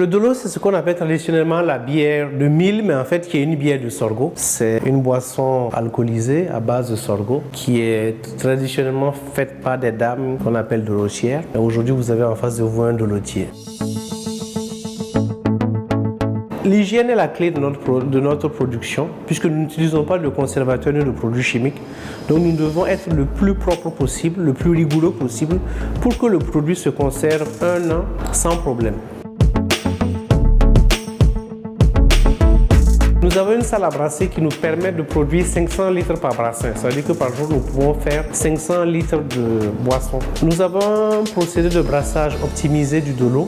Le Dolo, c'est ce qu'on appelle traditionnellement la bière de mil, mais en fait qui est une bière de sorgho. C'est une boisson alcoolisée à base de sorgho qui est traditionnellement faite par des dames qu'on appelle dolotières. Aujourd'hui, vous avez en face de vous un dolotier. L'hygiène est la clé de notre production, puisque nous n'utilisons pas de conservateurs ni de produits chimiques. Donc nous devons être le plus propre possible, le plus rigoureux possible, pour que le produit se conserve 1 an sans problème. Nous avons une salle à brasser qui nous permet de produire 500 litres par brassin. Ça veut dire que par jour, nous pouvons faire 500 litres de boisson. Nous avons un procédé de brassage optimisé du Dolo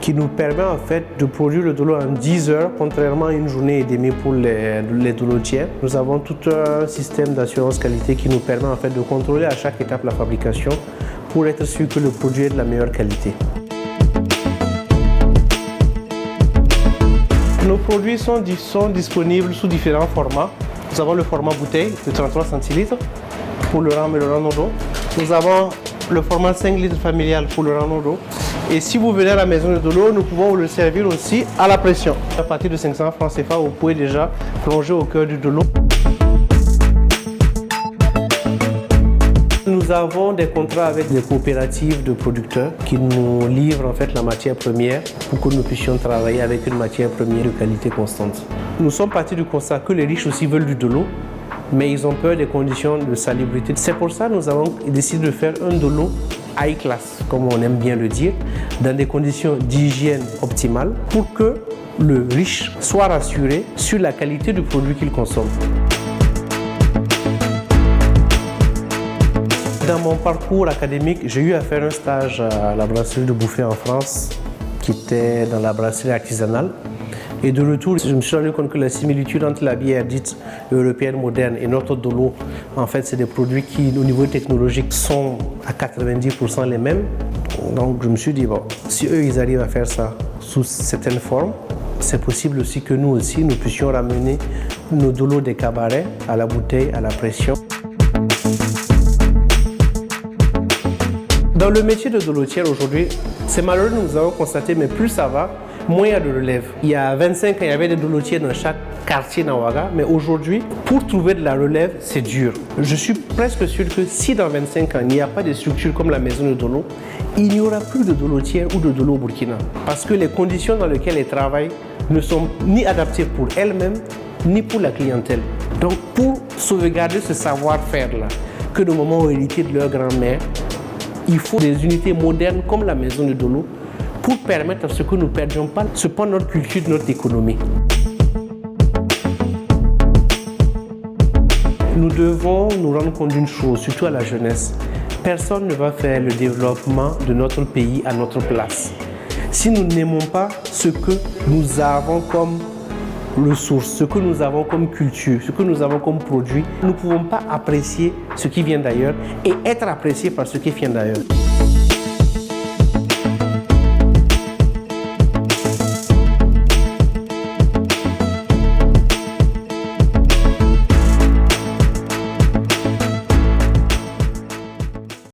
qui nous permet en fait de produire le Dolo en 10 heures, contrairement à une journée et demie pour les dolotières. Nous avons tout un système d'assurance qualité qui nous permet en fait de contrôler à chaque étape la fabrication pour être sûr que le produit est de la meilleure qualité. Nos produits sont disponibles sous différents formats. Nous avons le format bouteille de 33 centilitres pour le rhum et le Ranodo. Nous avons le format 5 litres familial pour le Ranodo. Et si vous venez à la maison de Dolo, nous pouvons vous le servir aussi à la pression. À partir de 500 francs CFA, vous pouvez déjà plonger au cœur du Dolo. Nous avons des contrats avec des coopératives de producteurs qui nous livrent en fait la matière première pour que nous puissions travailler avec une matière première de qualité constante. Nous sommes partis du constat que les riches aussi veulent du Dolo, mais ils ont peur des conditions de salubrité. C'est pour ça que nous avons décidé de faire un Dolo high class, comme on aime bien le dire, dans des conditions d'hygiène optimales pour que le riche soit rassuré sur la qualité du produit qu'il consomme. Dans mon parcours académique, j'ai eu à faire un stage à la brasserie de Bouffay en France, qui était dans la brasserie artisanale. Et de retour, je me suis rendu compte que la similitude entre la bière dite européenne moderne et notre Dolo, en fait, c'est des produits qui, au niveau technologique, sont à 90% les mêmes. Donc, je me suis dit, bon, si eux, ils arrivent à faire ça sous certaines formes, c'est possible aussi que nous aussi, nous puissions ramener nos Dolos des cabarets à la bouteille, à la pression. Dans le métier de dolotière aujourd'hui, c'est malheureux, nous avons constaté, mais plus ça va, moins il y a de relève. Il y a 25 ans, il y avait des dolotiers dans chaque quartier dans Ouaga, mais aujourd'hui, pour trouver de la relève, c'est dur. Je suis presque sûr que si dans 25 ans, il n'y a pas de structure comme la maison de Dolo, il n'y aura plus de dolotières ou de Dolo au Burkina. Parce que les conditions dans lesquelles elles travaillent ne sont ni adaptées pour elles-mêmes, ni pour la clientèle. Donc, pour sauvegarder ce savoir-faire-là, que nos mamans ont hérité de leur grand-mère, il faut des unités modernes comme la maison de Dolo pour permettre à ce que nous ne perdions pas ce pan de notre culture, de notre économie. Nous devons nous rendre compte d'une chose, surtout à la jeunesse. Personne ne va faire le développement de notre pays à notre place. Si nous n'aimons pas ce que nous avons comme ressources, ce que nous avons comme culture, ce que nous avons comme produit, nous ne pouvons pas apprécier ce qui vient d'ailleurs et être apprécié par ce qui vient d'ailleurs.